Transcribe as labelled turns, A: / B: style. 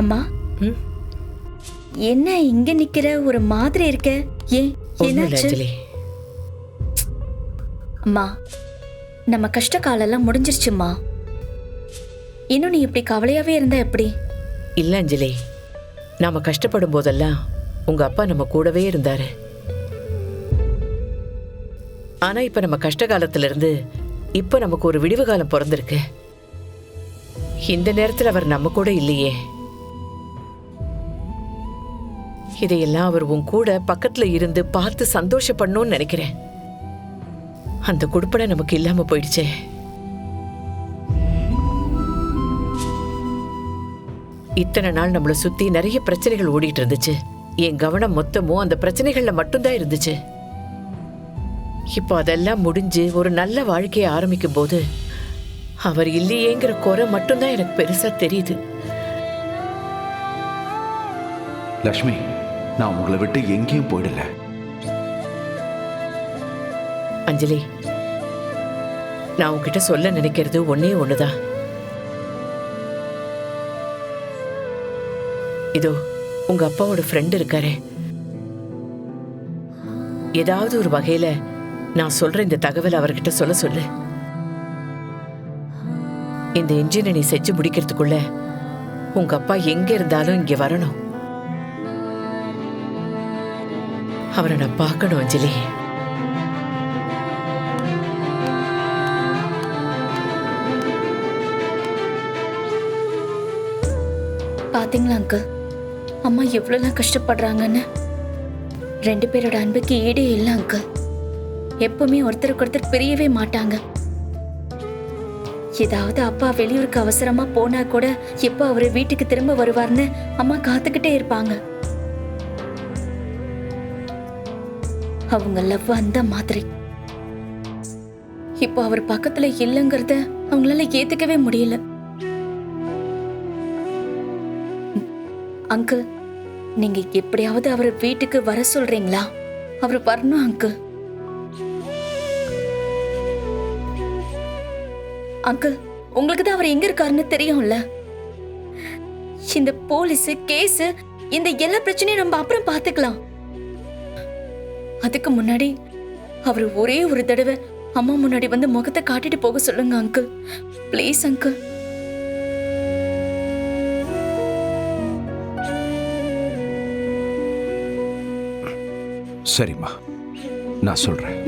A: அம்மா,
B: ம்
A: என்ன இங்க நிக்கிற ஒரு மாதிரி இருக்க? ஏன்
B: ஒண்ணும் இல்ல
A: என்னாச்சு?
B: அஞ்சலி.
A: அம்மா, நம்ம கஷ்ட காலெல்லாம் முடிஞ்சிருச்சுமா. இன்னும் நீ இப்படி கவலையாவே இருந்தா எப்படி?
B: இல்ல அஞ்சலி, நாம கஷ்டப்படும் போதெல்லாம் உங்க அப்பா நம்ம கூடவே இருந்தாரு. ஆனா இப்ப நம்ம கஷ்ட காலத்துல இருந்து இப்ப நமக்கு ஒரு விடிவு காலம் பிறந்திருக்கு. இந்த நேரத்துல அவர் நம்ம கூட இல்லையே. இதையெல்லாம் அவர் உன் கூட பக்கத்துல இருந்து பார்த்து சந்தோஷப்படணும்னு நினைக்கிறேன். அந்த கொடுப்பனை நமக்கு இல்லாம போயிடுச்சே. இத்தனை நாள் நம்மளை சுத்தி நிறைய பிரச்சனைகள் ஓடிட்டு இருந்துச்சு. என் கவனம் மொத்தமும் அந்த பிரச்சனைகள்ல மட்டும்தான் இருந்துச்சு. இப்போ அதெல்லாம் முடிஞ்சு ஒரு நல்ல வாழ்க்கையை ஆரம்பிக்கும் போது அவர் இல்லையேங்கிற குறை மட்டும்தான் எனக்கு பெருசா தெரியுது.
C: லக்ஷ்மி, நான் உங்களை விட்டு எங்கேயும் போயிடல.
B: அஞ்சலி, நான் உன்கிட்ட சொல்ல நினைக்கிறது ஒன்னே ஒண்ணுதான். இதோ உங்க அப்பாவோட ஃப்ரெண்ட் இருக்காரே, ஏதாவது ஒரு வகையில நான் சொல்ற இந்த தகவல் அவர்கிட்ட சொல்ல சொல்லு. இந்த இன்ஜினை நீ செஞ்சு முடிக்கிறதுக்குள்ள உங்க அப்பா எங்க இருந்தாலும் இங்க வரணும். அவரை நான் பார்க்கணும் அஞ்சலி.
A: பாத்தீங்களா அங்கிள், அம்மா எவ்வளவுலாம் கஷ்டப்படுறாங்கன்னு. 2 பேரோட அன்புக்கு ஈடே இல்லை அங்கிள். எப்பவுமே ஒருத்தருக்கு ஒருத்தர் பிரியவே மாட்டாங்க. ஏதாவது அப்பா வெளியூருக்கு அவசரமா போனா கூட எப்ப அவரு வீட்டுக்கு திரும்ப வருவார்னு அம்மா காத்துக்கிட்டே இருப்பாங்க. அவங்க லவ் அந்த மாதிரி. இப்போ அவர் பக்கத்துல இல்லைங்கிறத அவங்களால ஏத்துக்கவே முடியல. அங்கிள், நீங்க எப்படியாவது அவரை வீட்டுக்கு வர சொல்றீங்களா? அவர் வரணும் அங்கிள். அங்கிள், உங்களுக்கு தான் அவர் எங்க இருக்காருன்னு தெரியும்ல. இந்த போலீஸ் கேஸ், இந்த எல்லா பிரச்சனையும் நம்ம அப்புறம் பாத்துக்கலாம். அதுக்கு முன்னாடி அவர் ஒரே ஒரு தடவை அம்மா முன்னாடி வந்து முகத்தை காட்டிட்டு போக சொல்லுங்க அங்கிள். Please uncle.
C: சரிம்மா, நான் சொல்றேன்.